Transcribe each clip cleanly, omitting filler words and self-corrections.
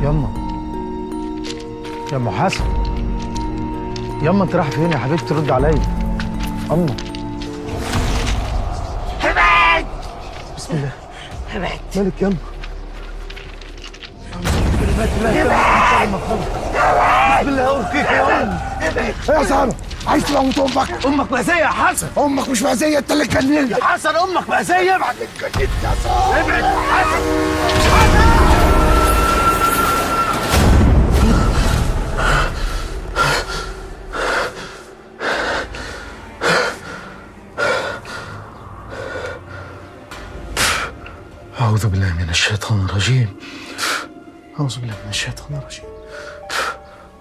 يما يا ام حسن، يما انت رايحه فين يا حبيبتي؟ رد عليا. اما ابعد. بسم الله. ابعد. مالك يما؟ بسم الله اوركيك يا ام. يا سارة، عايز تموت امك؟ امك مأذية يا حسن. امك مش مأذية، انت اللي اتجننت يا حسن امك مأذية. ابعد. اتجننت يا سارة. ابعد يا حسن. أعوذ بالله من الشيطان الرجيم. أعوذ بالله من الشيطان الرجيم.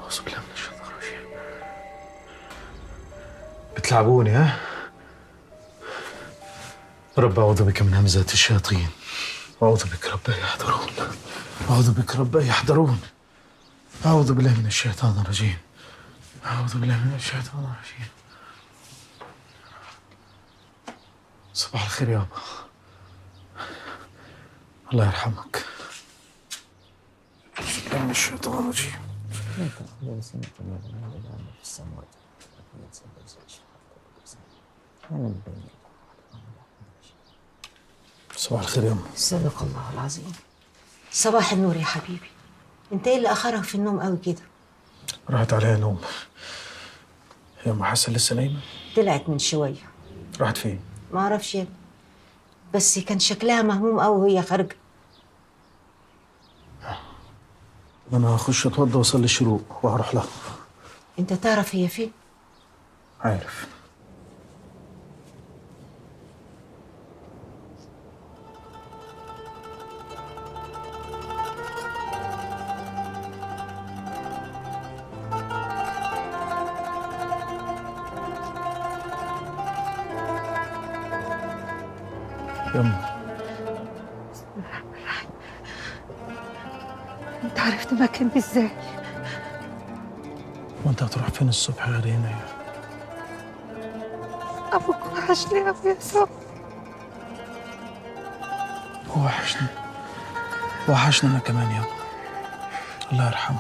أعوذ بالله من الشيطان الرجيم. بتلعبوني ها؟ رب أعوذ بك من همزات الشياطين، وأعوذ بك رب أن يحضرون، أعوذ بك رب أن يحضرون. أعوذ بالله من الشيطان الرجيم. أعوذ بالله من الشيطان الرجيم. صباح الخير يابا، الله يرحمك. من الشيطان الرجيم. صباح الخير يا أم. صدق الله العظيم. صباح النور يا حبيبي. انت ايه اللي اخرك في النوم قوي كده؟ راحت عليها نوم. يا أم حسن لسه نايمة؟ طلعت من شويه. راحت فين؟ ما اعرفش يا ابني، بس كان شكلها مهموم قوي وهي خارجه. أنا هخش أتوضى وأصلي الشروق وهروح لها. انت تعرف هي فين؟ عارف. يما انت عرفت مكاني ازاي؟ وأنت هتروح فين الصبح غير هنا يا؟ ابوك وحشني قوي يا صبري. وحشني، وحشني أنا كمان يا. الله يرحمه.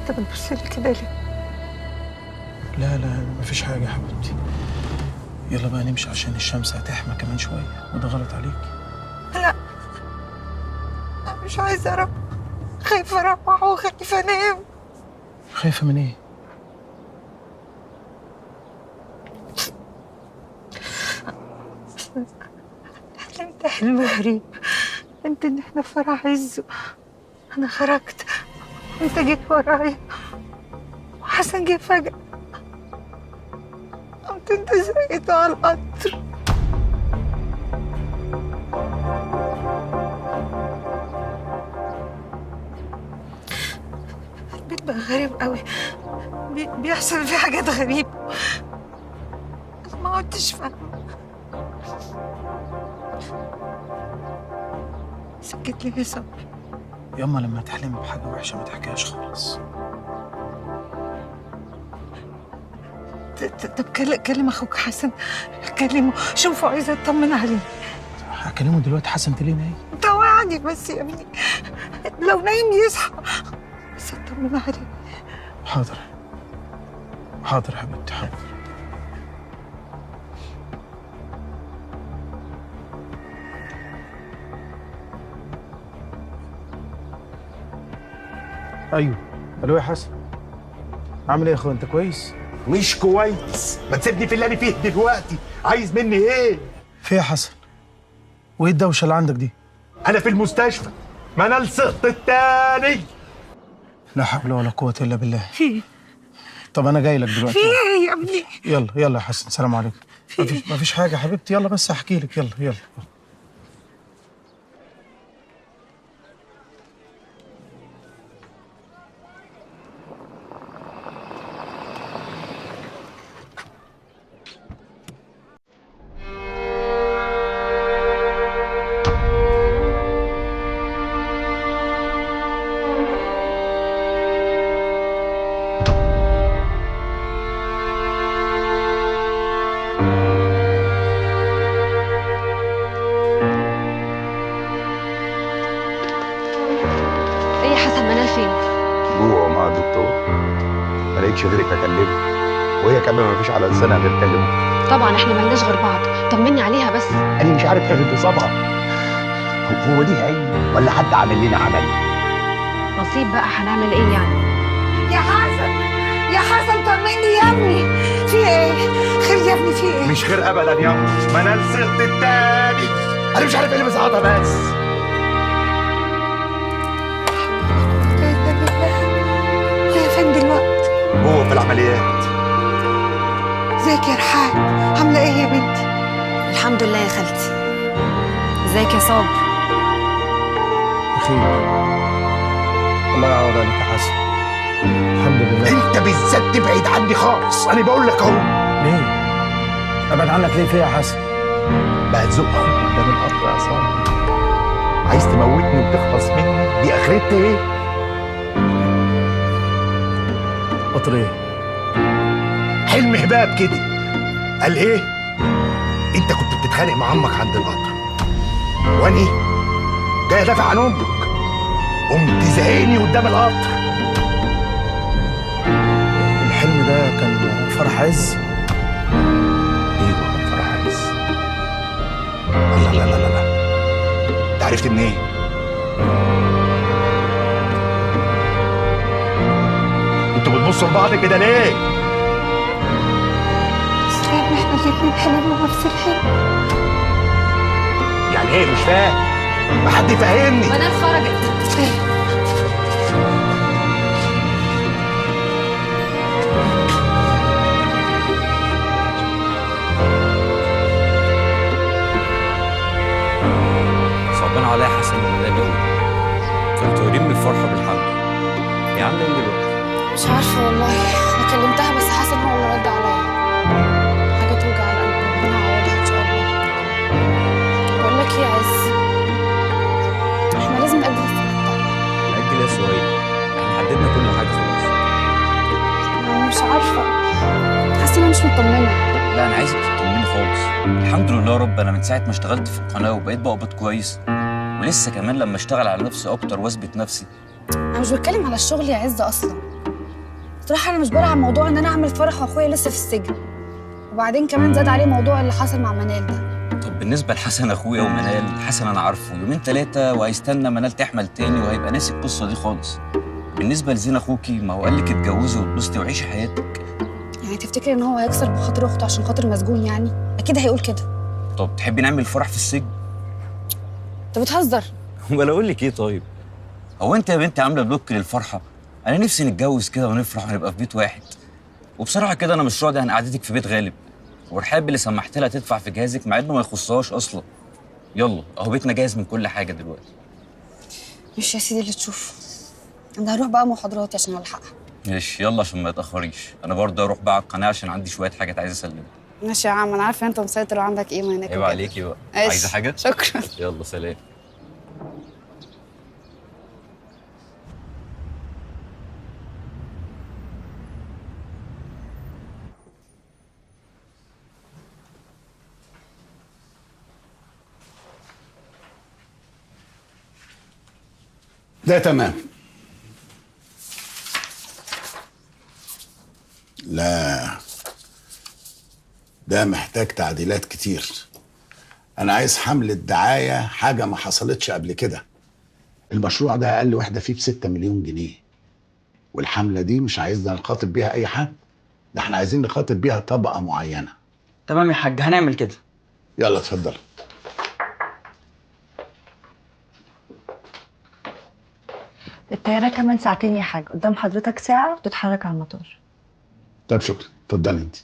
انت بتبص لي كده ليه؟ لا لا مفيش حاجة يا حبيبتي. يلا بقى نمشي عشان الشمس هتحمى كمان شوية، وده غلط عليك. لا، انا مش عايزه اروح، خايفه اروح وخايفه انام. خايفة من إيه؟ حلمت حلم غريب، حلمت ان احنا في فرح عز. انا خرجت وانت جيت ورايا وحسن جه فجأة، قمت انت زقيته على القطر. البيت بقى غريب قوي، بيحصل فيه حاجات غريبة، أنا ما عدتش فاهمة. سكت لي يا صبري. ياما لما تحلمي بحاجة وحشة ما تحكيهاش خالص. طب كلم اخوك حسن، كلمه شوفه، عايزه اطمن عليه. هكلمه دلوقتي. حسن انت ليه نايم؟ طوعني بس يا ابني، لو نايم يصحى، بس اطمن عليه. حاضر حاضر يا حبيبتي، حاضر. ايوه الو يا حسن، عامل ايه يا اخويا؟ انت كويس؟ مش كويس، ما تسيبني في اللي انا فيه دلوقتي. عايز مني ايه؟ في ايه يا حسن؟ وايه الدوشه اللي عندك دي؟ انا في المستشفى، ما انا لصقت التاني. لا حول ولا قوه الا بالله. في طب انا جاي لك دلوقتي. في ايه يا ابني؟ يلا يلا يا حسن، سلام عليكم. مفيش حاجه يا حبيبتي، يلا بس احكي لك. يلا يلا. فين؟ جوه مع الدكتور. ما لقيتش غيرك اكلمه، وهي كمان ما فيش على لسانها غير كلمه. طبعا احنا ملناش غير بعض، طمني عليها بس. انا مش عارف ايه اللي بيصابها. هو ليه عين ولا حد عامل لنا عمل؟ نصيب بقى، هنعمل ايه يعني؟ يا حسن، يا حسن طمني يا ابني، في ايه؟ خير يا ابني، في ايه؟ مش خير ابدا يا ما انا لسلت التاني. انا مش عارف ايه اللي بيصعدها بس. هي فين دلوقتي؟ هو في العمليات. ازيك يا رحاب؟ عامله ايه يا بنتي؟ الحمد لله يا خالتي. ازيك يا صابر؟ بخير. الله يعوض عليك يا حسن. الحمد لله. انت بالذات تبعد عني خالص، انا بقول لك اهو. ليه؟ ابعد عنك ليه فيها يا حسن؟ بقى تزقهم قدام القطر يا صاحبي. عايز تموتني وتخلص مني؟ دي اخرتها ايه؟ قطر ايه؟ حلم هباب كده. قال ايه؟ انت كنت بتتخانق مع عمك عند القطر، واني جاي ادافع عن امك، قمت زهقني قدام القطر. الحلم ده كان فرح عز؟ ايوه كان فرح عز. لا لا لا لا لا، انت عرفت منين؟ انتوا بتبصوا لبعض كده ليه؟ سلام، احنا الاتنين حلمنا نفس الحلم. يعني ايه؟ مش فاهم. ما حد يفهمني. منال خرجت. صعبان عليا حسن ومنال قوي. كانوا طايرين من الفرحه بالحمل. هي عامله ايه دلوقتي؟ مش عارفه والله، انا كلمتها بس حاسه ان هو اللي رد عليا. حاجه توجع القلب، ربنا يعوضها ان شاء الله. بقول لك ايه يا عز، احنا لازم نأجل الفرح بتاعنا. نأجل يا سهيل، احنا حددنا كل حاجه خلاص. انا مش عارفه، حاسه ان انا مش مطمنه. لا انا عايزك تطمني خالص. الحمد لله يا رب، انا من ساعه ما اشتغلت في القناه وبقيت بقبض كويس، ولسه كمان لما اشتغل على نفسي اكتر واثبت نفسي. انا مش بتكلم على الشغل يا عز اصلا. بصراحه انا مش بلعب موضوع ان انا اعمل فرح واخويا لسه في السجن، وبعدين كمان زاد عليه موضوع اللي حصل مع منال ده. طب بالنسبه لحسن اخويا ومنال، حسن انا عارفه يومين ثلاثه وهيستنى منال تحمل تاني وهيبقى ناسي القصه دي خالص. بالنسبه لزين اخوكي، ما هو قال لك اتجوزي واتبسطي وعيشي حياتك. يعني تفتكر ان هو هيكسر بخاطر اخته عشان خاطر مسجون؟ يعني اكيد هيقول كده. طب تحبي نعمل الفرح في السجن؟ انت بتهزر. ولا اقول لك ايه طيب؟ هو انت يا بنتي عامله بلوك للفرحه؟ انا نفسي نتجوز كده ونفرح ونبقى في بيت واحد. وبصراحه كده انا مش راضي عن قعدتك في بيت غالب، ورحاب اللي سمحت لها تدفع في جهازك مع انه ما يخصهاش اصلا. يلا اهو بيتنا جاهز من كل حاجه دلوقتي. مش يا سيدي اللي تشوف. انا هروح بقى محاضراتي عشان الحقها. ماشي يلا عشان ما يتاخريش. انا برضه اروح بقى على القناه عشان عندي شويه حاجات عايز اسلمها. ماشي يا عم، انا عارفه انت مسيطر وعندك قيمه هناك. عيب عليكي بقى. عايزه حاجه؟ شكرا. يلا سلام. ده تمام. لا، ده محتاج تعديلات كتير. انا عايز حملة دعاية حاجة ما حصلتش قبل كده. المشروع ده اقل وحدة فيه ب6 مليون جنيه، والحملة دي مش عايزنا نخاطب بيها اي حد، ده احنا عايزين نخاطب بيها طبقة معينة. تمام يا حاج، هنعمل كده. يلا اتفضل. الطيارة كمان ساعتين يا حاج، قدام حضرتك ساعة وتتحرك على المطار. طب شكرا، اتفضلي انت.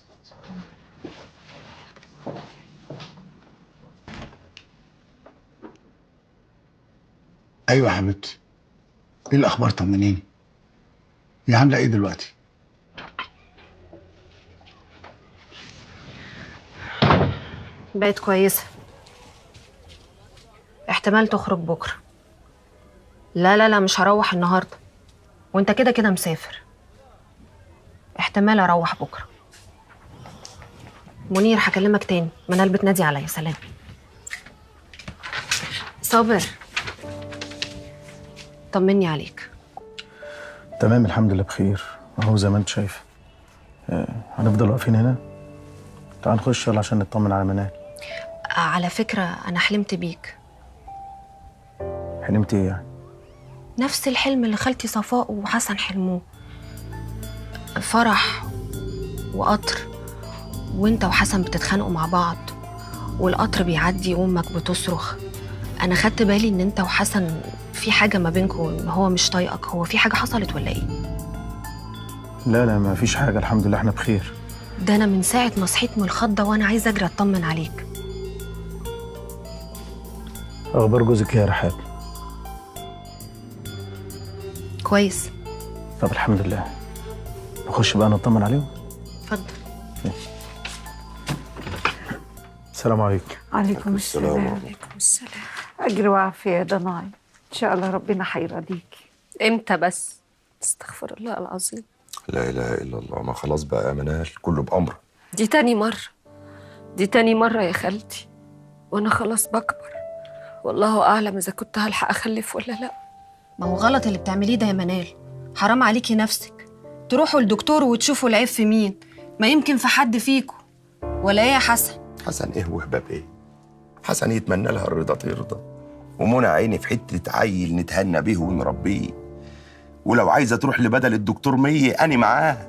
ايوه يا حبيبتي، ايه الاخبار؟ طمنيني، هي عامله ايه دلوقتي؟ بقت كويسة، احتمال تخرج بكرة. لا مش هروح النهاردة، وانت كده كده مسافر. احتمال اروح بكرة. منير هكلمك تاني، منال بتنادي عليا. سلام. صابر، طمني عليك. تمام الحمد لله بخير، اهو زي ما انت شايف. هنفضل واقفين هنا؟ تعال نخش يلا عشان نطمن على منال. على فكرة أنا حلمت بيك. حلمت ايه يعني؟ نفس الحلم اللي خالتي صفاء وحسن حلموه، فرح وقطر، وانت وحسن بتتخانقوا مع بعض، والقطر بيعدي وامك بتصرخ. انا خدت بالي ان انت وحسن في حاجه ما بينكم، ان هو مش طايقك. هو في حاجه حصلت ولا ايه؟ لا لا ما فيش حاجه الحمد لله احنا بخير. ده انا من ساعه ما صحيت من الخضه وانا عايزه اجري اطمن عليك. اخبار جوزك ايه يا رحاب؟ كويس. طب الحمد لله. نخش بقى نطمن عليهم. اتفضل. السلام عليكم. عليكم السلام. عليكم السلام. أجر وعافية يا ضناي، إن شاء الله ربنا هيرضيكي. امتى بس؟ استغفر الله العظيم. لا اله الا الله. ما خلاص بقى يا منال، كله بامره. دي تاني مرة يا خالتي، وانا خلاص بكبر، والله اعلم اذا كنت هلحق اخلف ولا لا. ما هو غلط اللي بتعمليه ده يا منال، حرام عليكي نفسك. تروحوا للدكتور وتشوفوا العيب في مين، ما يمكن في حد فيكم. ولا ايه يا حسن؟ حسن ايه وهباب ايه؟ حسن يتمنى لها الرضا ترضى، ومنى عيني في حته عيل نتهنى بيه ونربيه. ولو عايزه تروح لبدل الدكتور 100 انا معاها،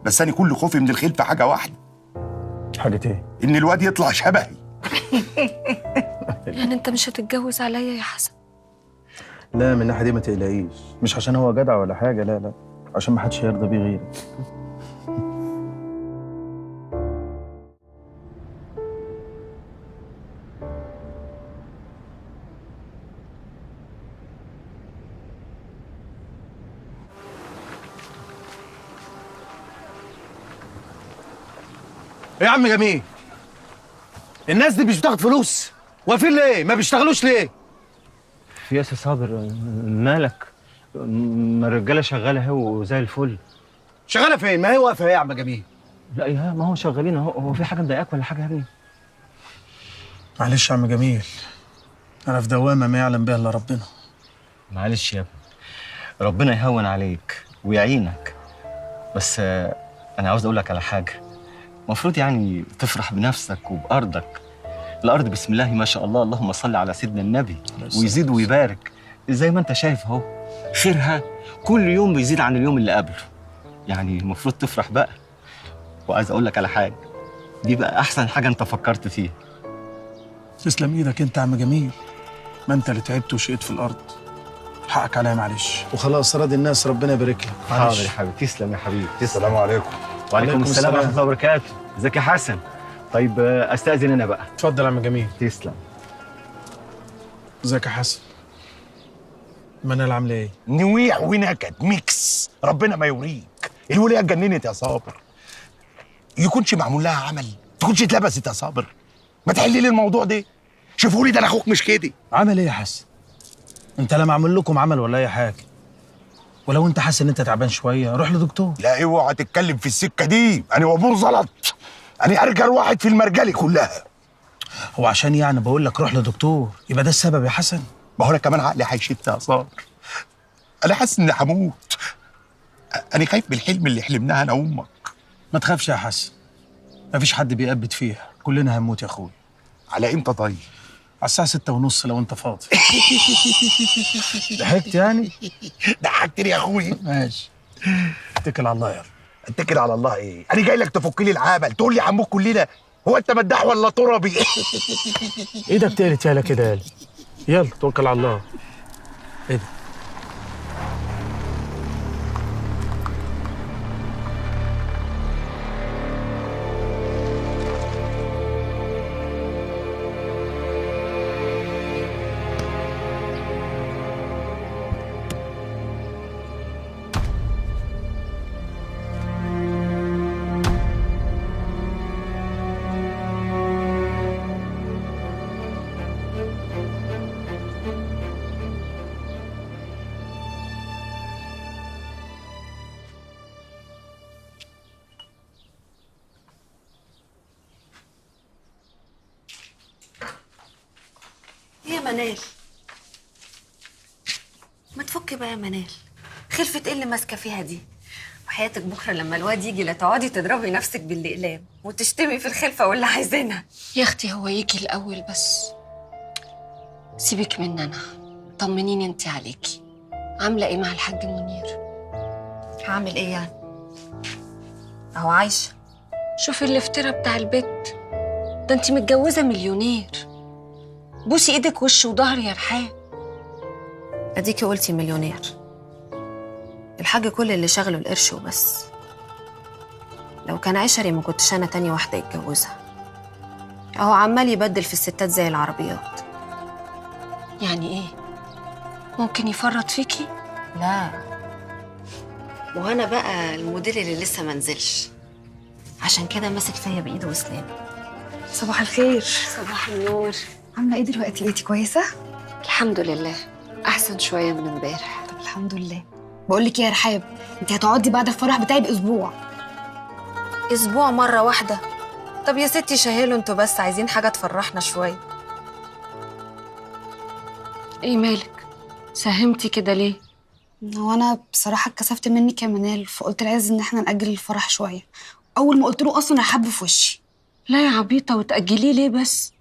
بس انا كل خوفي من الخلفه حاجه واحده. حاجه ايه؟ ان الواد يطلع شبهي. يعني انت مش هتتجوز عليا يا حسن؟ لا من الناحيه دي ما تقلقيش، مش عشان هو جدع ولا حاجه، لا لا، عشان ما حدش يرضى بيه غيرك. ايه يا عم جميل؟ الناس دي مش بتاخد فلوس؟ واقفين ليه؟ ما بيشتغلوش ليه؟ في يا صابر مالك؟ ما الرجاله شغاله اهي وزي الفل. شغاله فين؟ ما هي واقفه ايه يا عم جميل؟ لا يا ما هو شغالين اهو. هو في حاجه مضايقاك ولا حاجه يا ابني؟ معلش يا عم جميل، انا في دوامه ما يعلم بها الا ربنا. معلش يا ابني، ربنا يهون عليك ويعينك. بس انا عاوز اقول لك على حاجه. المفروض يعني تفرح بنفسك وبارضك. الارض بسم الله ما شاء الله، اللهم صل على سيدنا النبي، ويزيد ويبارك. زي ما انت شايف اهو، خيرها كل يوم بيزيد عن اليوم اللي قبله. يعني المفروض تفرح بقى. وعايز اقول لك على حاجه، دي بقى احسن حاجه انت فكرت فيها. تسلم ايدك انت يا عم جميل، ما انت اللي تعبت وشقيت في الارض. حقك عليا معلش، وخلاص راضي الناس ربنا يبارك لك. حاضر يا حبيبي، تسلم يا حبيبي. السلام عليكم. وعليكم السلام ورحمه الله وبركاته. ازيك يا حسن؟ طيب استاذن انا بقى. اتفضل يا عم جميل. تسلم. ازيك يا حسن؟ منال عامله ايه؟ نويع ونكد ميكس، ربنا ما يوريك. الوليه اتجننت يا صابر. يكونش معمول لها عمل، تكونش اتلبست يا صابر. ما تحلي لي الموضوع ده. شوفوا لي ده انا اخوك مش كده. عمل ايه يا حسن؟ انت لا معمول لكم عمل ولا اي حاجه. ولو انت حاسس ان انت تعبان شويه روح لدكتور. لا اوعى تتكلم في السكه دي، انا وابور زلط. انا ارجل واحد في المرجله كلها. هو عشان يعني بقول لك روح لدكتور يبقى ده السبب يا حسن؟ ما هو انا كمان عقلي هيشت يا صابر. انا حاسس اني هموت. انا خايف بالحلم اللي حلمناها انا وامك. ما تخافش يا حسن، مفيش حد بيقبض فيها، كلنا هنموت يا اخويا. على امتى طيب؟ على الساعه 6:30 لو انت فاضي. ضحكت يعني؟ ضحكتني يا اخويا. ماشي، اتكل على الله يلا. اتكل على الله ايه؟ انا جاي لك تفك لي العمل، تقول لي عموك كلنا. هو انت مداح ولا تربي؟ ايدك تقلت يالا كده يالا. يلا توكل على الله. ايه ده؟ ايه يا منال؟ ما تفكي بقى يا منال. خلفة ايه اللي ماسكه فيها دي؟ وحياتك بكره لما الواد يجي لا تقعدي تضربي نفسك بالاقلام وتشتمي في الخلفه واللي عايزينها. يا اختي هو يجي الاول بس. سيبك مني انا، طمنيني انت عليكي. عامله ايه مع الحاج منير؟ هعمل ايه يعني؟ اهو عايشه. شوفي الافتراء بتاع البيت ده، انت متجوزه مليونير. بوسي ايدك وش وظهر يا رحاب. اديكي قلتي مليونير. الحاج كل اللي شغله القرش وبس. لو كان عشري ما كنتش انا تاني واحده يتجوزها. اهو عمال يبدل في الستات زي العربيات. يعني ايه؟ ممكن يفرط فيكي؟ لا، وهنا بقى الموديل اللي لسه منزلش، عشان كده ماسك فيا بايده وسنانه. صباح الخير. صباح النور. عامله ايه دلوقتي؟ بقيتي كويسه؟ الحمد لله، احسن شويه من امبارح. طب الحمد لله. بقول لك ايه يا رحاب، انت هتقعدي بعد الفرح بتاعي باسبوع. اسبوع مره واحده؟ طب يا ستي شهلوا انتوا بس، عايزين حاجه تفرحنا شويه. ايه مالك؟ ساهمتي كده ليه؟ هو انا بصراحه اتكسفت منك يا منال، فقلت لعز ان احنا ناجل الفرح شويه. اول ما قلت له اصلا رحب في وشي. لا يا عبيطه، وتاجليه ليه بس؟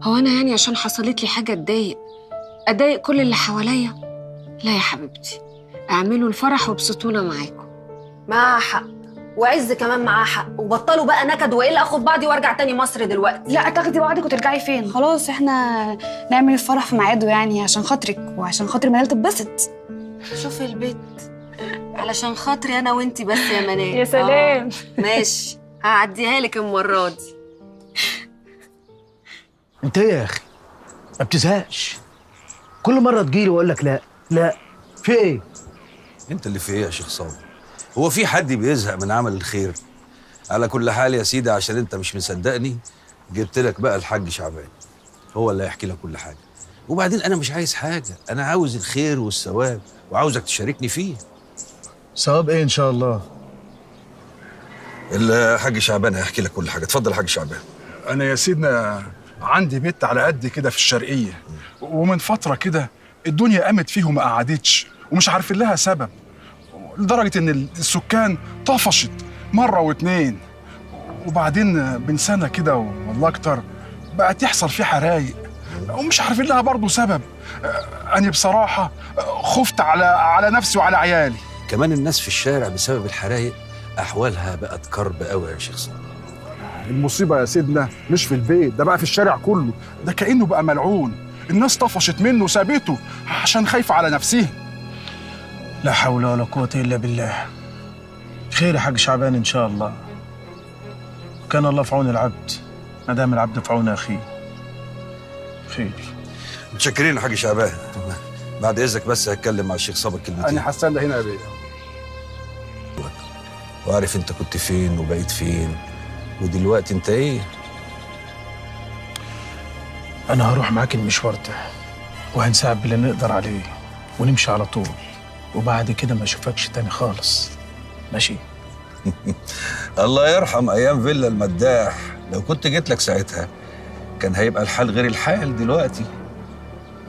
هو انا يعني عشان حصلت لي حاجه اضايق كل اللي حواليا؟ لا يا حبيبتي، اعملوا الفرح وابسطونا معاكم. معاها حق، وعز كمان معاه حق، وبطلوا بقى نكد، والا اخد بعضي وارجع تاني مصر دلوقتي. لا، تاخدي بعضك وترجعي فين؟ خلاص احنا نعمل الفرح في ميعاده، يعني عشان خاطرك وعشان خاطر منال تتبسط. شوفي البيت، علشان خاطري انا وانتي بس يا منال. يا سلام. ماشي، هعديها لك المره دي. انت ايه يا اخي؟ ما بتزهقش؟ كل مره تجيلي واقول لك لا لا. في ايه؟ انت اللي في ايه يا شيخ صابر؟ هو في حد بيزهق من عمل الخير؟ على كل حال يا سيدي، عشان انت مش مصدقني جبت لك بقى الحاج شعبان، هو اللي هيحكي لك كل حاجه. وبعدين انا مش عايز حاجه، انا عاوز الخير والثواب وعاوزك تشاركني فيه. ثواب ايه ان شاء الله؟ الحاج شعبان هيحكي لك كل حاجه. اتفضل يا حاج شعبان. انا يا سيدنا عندي بيت على قد كده في الشرقيه، ومن فتره كده الدنيا قامت فيه وما قعدتش، ومش عارفين لها سبب، لدرجه ان السكان طفشت مره واتنين، وبعدين من سنه كده والله اكتر بقت يحصل فيه حرايق ومش عارفين لها برضه سبب. انا بصراحه خفت على نفسي وعلى عيالي. كمان الناس في الشارع بسبب الحرايق احوالها بقت كرب قوي يا شيخ صابر. المصيبه يا سيدنا مش في البيت ده، بقى في الشارع كله، ده كانه بقى ملعون. الناس طفشت منه وسابته عشان خايفه على نفسها. لا حول ولا قوه الا بالله. خير يا حاج شعبان ان شاء الله. كان الله في عون العبد ما دام العبد في عون اخيه. خير. متشكرين يا حاج شعبان. بعد اذنك بس هتكلم مع الشيخ صابر كلمتين. انا هستنى هنا يا بيه. وعارف انت كنت فين وبقيت فين، ودلوقتي انت ايه؟ انا هروح معاك المشوار ده، وهنساعد باللي نقدر عليه ونمشي على طول، وبعد كده ما اشوفكش تاني خالص. ماشي؟ الله يرحم ايام فيلا المداح، لو كنت جيت لك ساعتها كان هيبقى الحال غير الحال دلوقتي.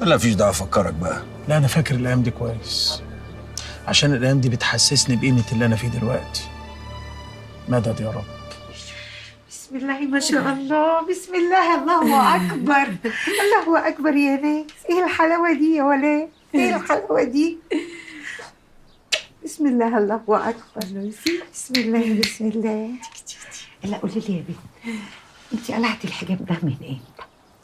ولا مفيش داعي افكرك بقى. لا انا فاكر الايام دي كويس، عشان الايام دي بتحسسني بقيمه اللي انا فيه دلوقتي. مدد يا رب. بسم الله ما شاء الله، بسم الله، الله اكبر. الله اكبر يا ناس. ايه الحلاوه دي يا ولاد؟ ايه الحلاوه دي؟ بسم الله، الله اكبر. بسم الله بسم الله. لا قولي لي يا بنت، انت قلعتي الحجاب ده من امتى؟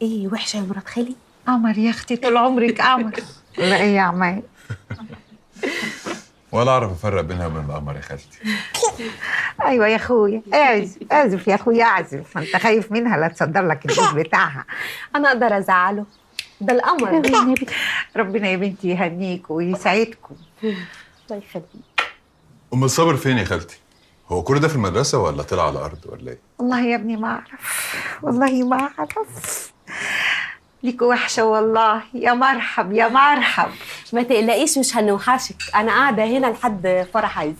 ايه وحشه يا مرات خالي؟ قمر يا اختي، طول عمرك قمر. لا ايه يا عماد؟ ولا اعرف افرق بينها وبين القمر يا خالتي. ايوه يا اخويا، اعزف يا اخويا اعزف. انت خايف منها لا تصدر لك الجوز بتاعها. انا اقدر ازعله؟ ده القمر. ربنا يا بنتي يهنيكم ويسعدكم. الله يخليك. ام الصبر فين يا خالتي؟ هو كل ده في المدرسه ولا طلع على الارض ولا ايه؟ والله يا ابني ما اعرف، والله ما اعرف. ليك وحشه والله. يا مرحب يا مرحب. ما تقلقيش مش هنوحشك، انا قاعده هنا لحد فرح عز.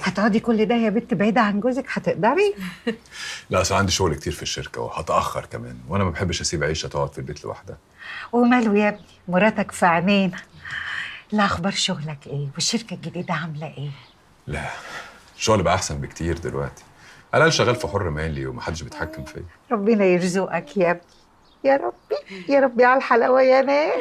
هتقعدي كل ده يا بنت بعيده عن جوزك؟ هتقدري؟ لا اصل عندي شغل كتير في الشركه وهتاخر كمان، وانا ما بحبش اسيب عيشه تقعد في البيت لوحدها. وماله يا ابني، مراتك في عينينا. لا، اخبار شغلك ايه والشركه الجديده عامله ايه؟ لا، الشغل بقى احسن بكتير دلوقتي. انا شغال في حر مالي ومحدش بيتحكم فيا. ربنا يرزقك يا ابني. يا ربي يا ربي على الحلاوه يا ناس.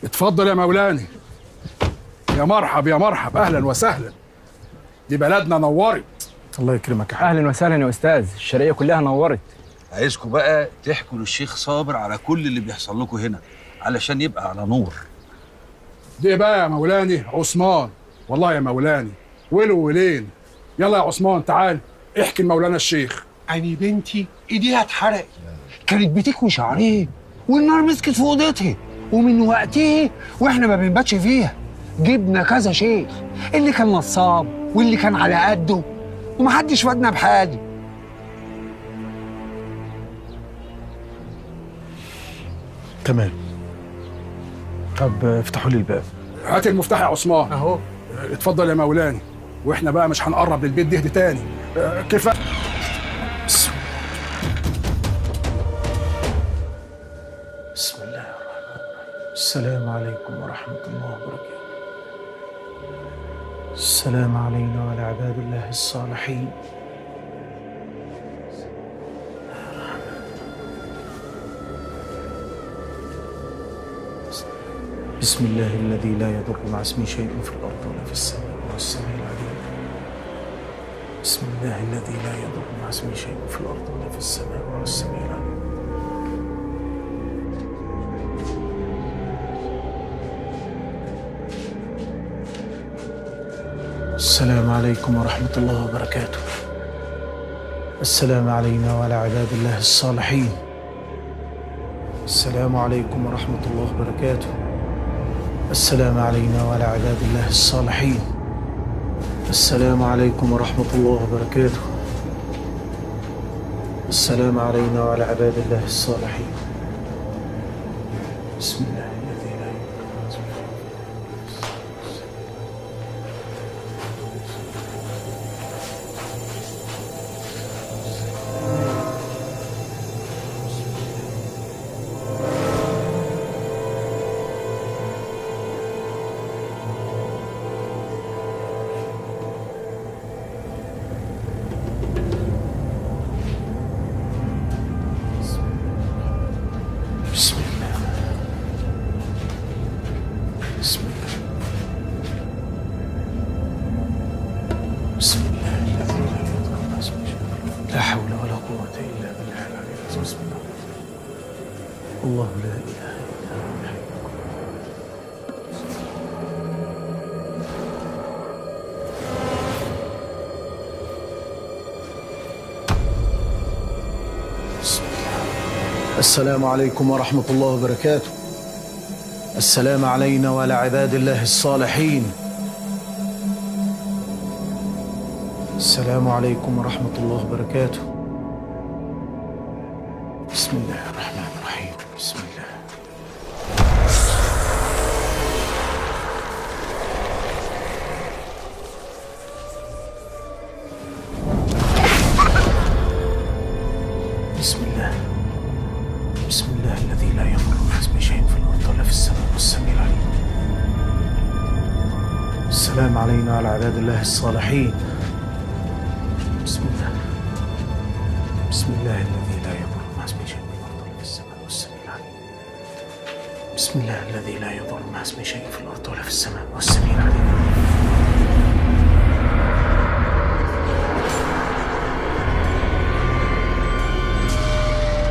اتفضل يا مولاني. يا مرحب يا مرحب، اهلا وسهلا. دي بلدنا نورت. الله يكرمك يا حاج. اهلا وسهلا يا استاذ، الشرقيه كلها نورت. عايزكم بقى تحكوا للشيخ صابر على كل اللي بيحصل لكم هنا علشان يبقى على نور. دي بقى يا مولاني عثمان. والله يا مولاني ولو ولين. يلا يا عثمان تعال احكي لمولانا الشيخ. يعني بنتي ايديها اتحرقت، كانت بتكوي شعرين والنار مسكت في اوضتها، ومن وقتها واحنا ما بنباتش فيها. جبنا كذا شيخ، اللي كان نصاب واللي كان على قده، ومحدش فادنا بحاجه. تمام. طب افتحوا لي الباب. هات المفتاح يا عثمان. اهو. اتفضل يا مولاني. واحنا بقى مش هنقرب للبيت ده تاني. كفايه. بسم الله الرحمن الرحيم. السلام عليكم ورحمة الله وبركاته. السلام علينا وعلى عباد الله الصالحين. بسم الله الذي لا يضر مع اسمه شيء في الأرض ولا في السماء وهو السميع العليم. بسم الله الذي لا يضر مع اسمه شيء في الأرض ولا في السماء وهو السميع العليم. السلام عليكم ورحمة الله وبركاته. السلام علينا وعلى عباد الله الصالحين. السلام عليكم ورحمة الله وبركاته. السلام علينا وعلى عباد الله الصالحين. السلام عليكم ورحمة الله وبركاته. السلام علينا وعلى عباد الله الصالحين. بسم الله الذي لا بسم الله. بسم الله. بسم الله الذي لا يضر مع اسمه شيء. لا حول ولا قوة إلا بالله العلي العظيم. بسم الله. الله لا إله إلا هو الحي القيوم. بسم الله. السلام عليكم ورحمة الله وبركاته. السلام علينا وعلى عباد الله الصالحين. السلام عليكم ورحمة الله وبركاته. بسم الله الرحمن الرحيم. بسم الله. بسم الله. بسم الله الذي لا يضر مع اسمه شيء في الأرض ولا في السماء والسميع العليم. السلام علينا وعلى عباد الله الصالحين. بسم الله. بسم الله الذي لا يضر مع اسمه شيء في الأرض ولا في السماء والسميع العليم. بسم الله الذي لا يضر مع اسمه شيء في الأرض ولا في السماء والسميع العليم.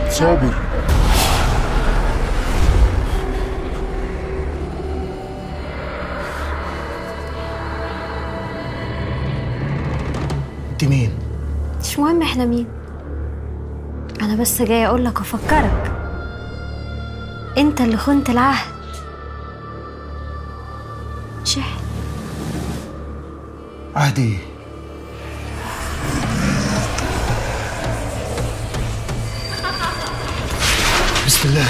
صابر. انت مين؟ مش مهم احنا مين، انا بس جاي اقول لك افكرك انت اللي خنت العهد. شحن. عهد ايه؟ بسم الله.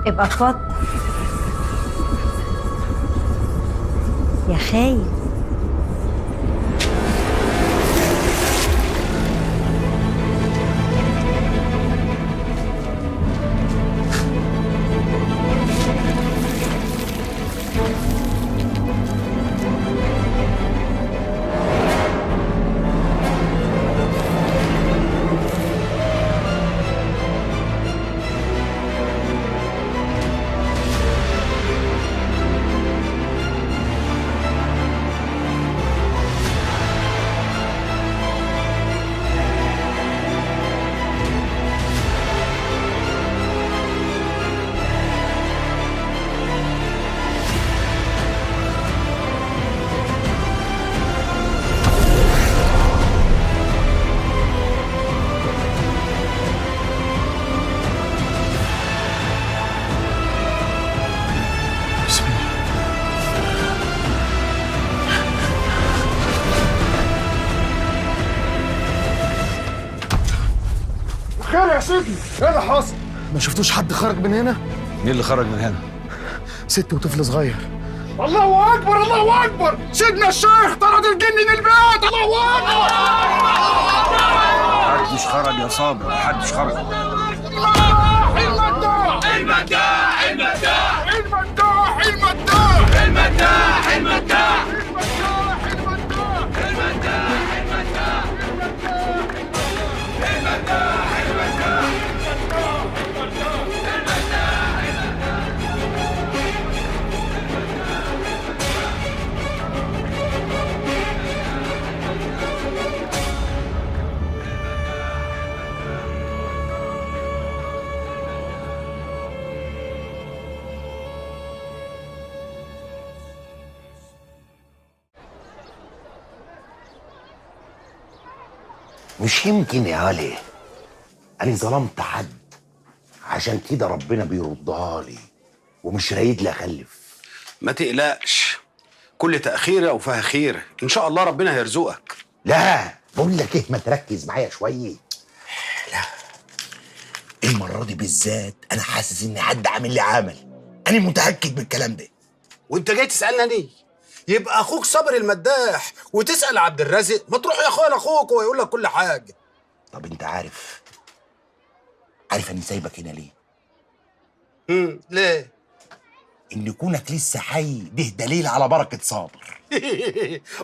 ابقى اتفضل يا خايف. خير يا سيدي، ايه اللي حصل؟ ما شفتوش حد خرج من هنا؟ مين اللي خرج من هنا؟ ست وطفل صغير. الله اكبر الله اكبر، سيدنا الشيخ طرد الجن من البيت. الله اكبر. محدش خرج يا صابر، محدش خرج. المداح المداح المداح المداح المداح المداح المداح مش يمكن يا علي أنا ظلمت حد، عشان كده ربنا بيردها لي ومش رايد لي أخلف. ما تقلقش، كل تأخير وفيها خير، إن شاء الله ربنا هيرزقك. لا بقول لك إيه، ما تركز معايا شوية. لا المرة دي بالذات أنا حاسس إن حد عامل لي عمل، أنا متأكد من الكلام ده. وأنت جاي تسألنا ليه؟ يبقى أخوك صابر المداح وتسأل عبد الرازق، ما تروح يا أخويا لأخوك ويقول لك كل حاجة. طب أنت عارف أنا سايبك هنا ليه؟ ليه؟ إن كونك لسه حي ده دليل على بركة صابر.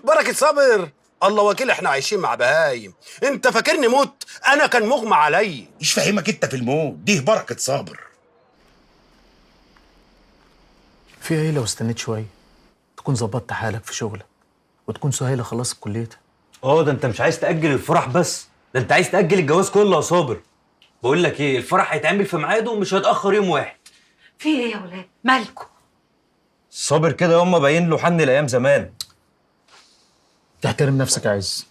بركة صابر؟ الله وكيل، احنا عايشين مع بهايم، انت فاكرني مت؟ انا كان مغمى علي. ايش فاهمك انت في الموت؟ دي بركة صابر. في ايه لو استنيت شويه تكون ظبطت حالك في شغلك وتكون سهيله خلصت كليتها؟ ده انت مش عايز تأجل الفرح بس، ده انت عايز تأجل الجواز كله يا صابر. بقول لك ايه، الفرح هيتعمل في ميعاده ومش هيتأخر يوم واحد. في ايه يا ولاد؟ مالكوا؟ صابر كده ياما باين له حن الايام زمان. تحترم نفسك يا عز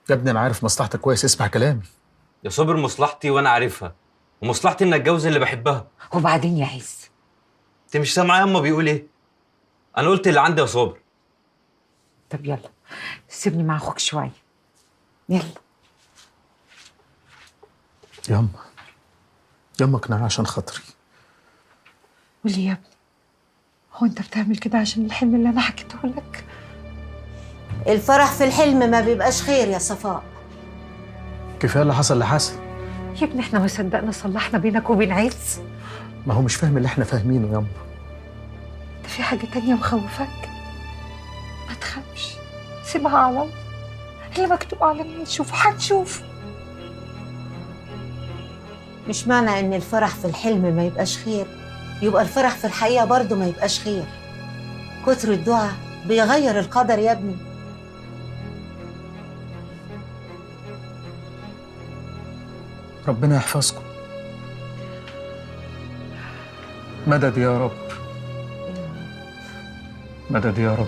يا ابني، انا عارف مصلحتك كويس، اسمع كلامي. يا صابر مصلحتي وانا عارفها، ومصلحتي اني اتجوز اللي بحبها. وبعدين يا عز، انت مش سامعه ياما بيقول ايه؟ انا قلت اللي عندي يا صابر. طب يلا سيبني مع اخوك شويه، يلا. ياما اقنعني عشان خاطري. قولي يا ابني، هو انت بتعمل كده عشان الحلم اللي انا حكيته لك؟ الفرح في الحلم ما بيبقاش خير يا صفاء. كفايه اللي حصل لحسن. يا ابني احنا ما صدقنا صلحنا بينك وبين عز. ما هو مش فاهم اللي احنا فاهمينه ياما. ده في حاجه تانية مخوفاك؟ ما تخافش، سيبها على الله، اللي مكتوب علينا نشوفه هنشوفه. مش معنى ان الفرح في الحلم ما يبقاش خير يبقى الفرح في الحقيقه برضه ما يبقاش خير. كتر الدعاء بيغير القدر يا ابني. ربنا يحفظكم. مدد يا رب، مدد يا رب.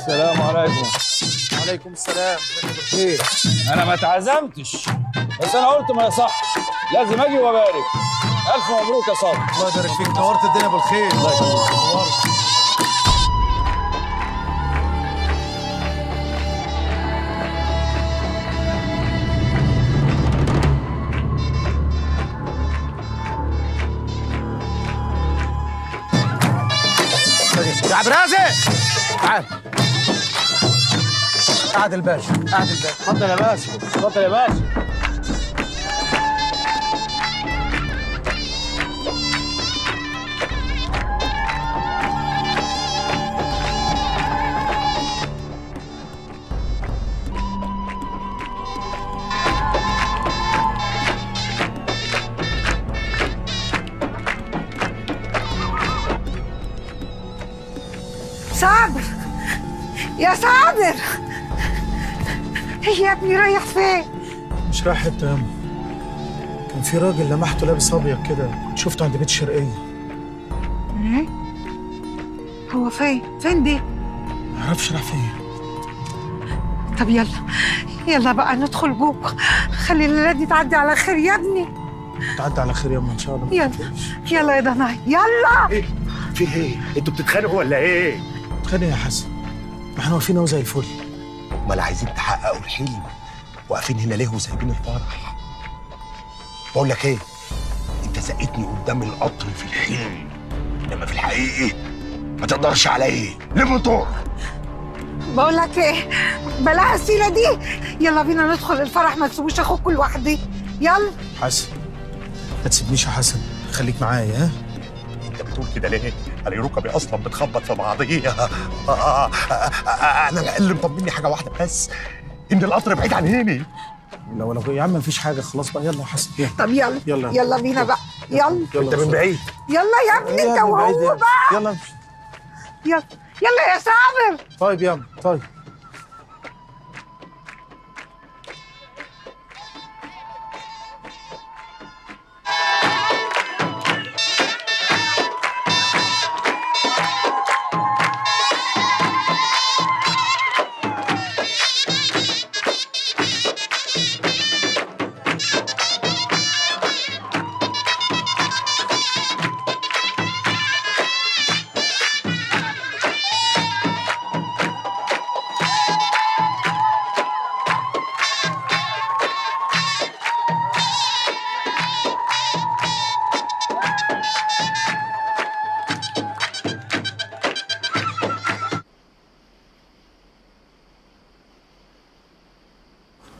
السلام عليكم. وعليكم السلام. ايه؟ انا ما اتعزمتش بس انا قلت ما يصحش لازم اجي وابارك. الف مبروك يا صابر. الله يبارك فيك، نورت الدنيا بالخير. الله يخليك. نورت. يا عبد الرازق تعال. قعد الباشا، قعد الباشا. اتفضل يا باشا، اتفضل يا باشا. صابر يا صابر، يا ابني رايح فين؟ مش رايح حته ياما. كان في راجل لمحته لابس ابيض كده، كنت شفته عند بيت الشرقيه. ايه؟ هو فين؟ فين دي؟ ما اعرفش راح فين. طب يلا بقى ندخل جوه، خلي الليله دي تعدي على خير يا ابني. تعدي على خير ياما ان شاء الله. يلا يا ضناي يلا. ايه؟ في ايه؟ انتوا بتتخانقوا ولا ايه؟ بتتخانق يا حسن؟ ما احنا واقفين اهو زي الفل. امال عايزين تحققوا الحلم واقفين هنا ليه وسايبين الفرح؟ بقول لك ايه؟ انت زقتني قدام القطر في الحلم، انما في الحقيقه ما تقدرش عليا. ليه موتور؟ بقول لك ايه، بلاها السيره دي. يلا بينا ندخل الفرح، ما تسيبوش اخوك لوحدي. يلا حسن ما تسيبنيش يا حسن، خليك معايا. ها؟ انت بتقول كده ليه؟ انا ركبي اصلا بتخبط في بعضيها. انا اللي مطمني حاجه واحده بس، ان القطر بعيد عن هنا. لو يا عم مفيش حاجه خلاص بقى. يلا يا حسن يلا. طب يلا بينا بقى. يلا انت من بعيد. يلا يا ابني انت وهو بقى. يلا يلا يا صابر. طيب يلا طيب.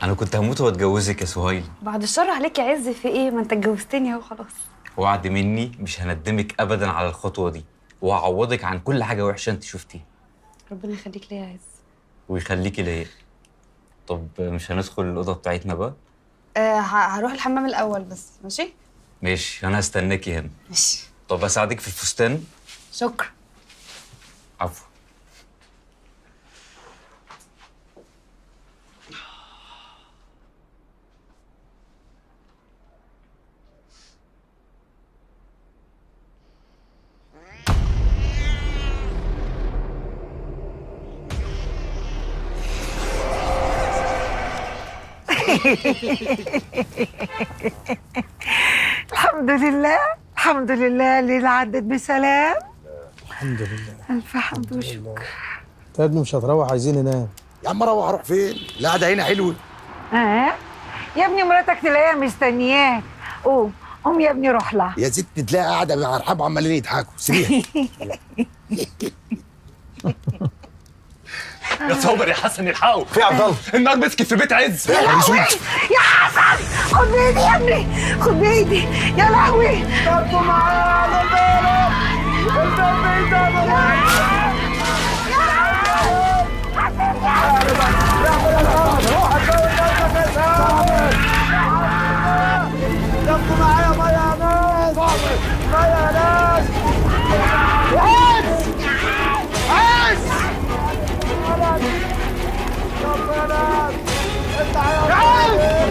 انا كنت هموت واتجوزك يا سهيل. بعد الشر عليك يا عز، في ايه؟ ما انت اتجوزتني اهو خلاص. وعد مني مش هندمك ابدا على الخطوه دي، وهعوضك عن كل حاجه وحشه انت شفتيها. ربنا يخليك ليا يا عز. ويخليكي ليا. طب مش هندخل الاوضه بتاعتنا بقى؟ هروح الحمام الاول بس. ماشي ماشي، انا هستناكي هنا. ماشي. طب اساعدك في الفستان؟ شكرا. عفوا. الحمد لله الحمد لله، الليلة عدت بسلام. الحمد لله. ألف حمد وشكر. يا ابني مش هتروح، عايزين ننام. يا عم اروح اروح فين؟ القعده هنا حلوه. يا ابني مراتك تلاقيها مستنياك. قوم يا ابني روح لها. يا ست تلاقي قاعده مع ارحاب عمالين يضحكوا، سيبيها. يا صابر يا حسن الحقوا. في عبد الله، النار مسكت في بيت عز. يا لهوي يا حسن، خد بايدي يا ابني، خد بايدي يا لهوي. طبوا معايا دفوا معايا ميه يا ناس، ميه يا ناس. عز عز يا ناس، انت يا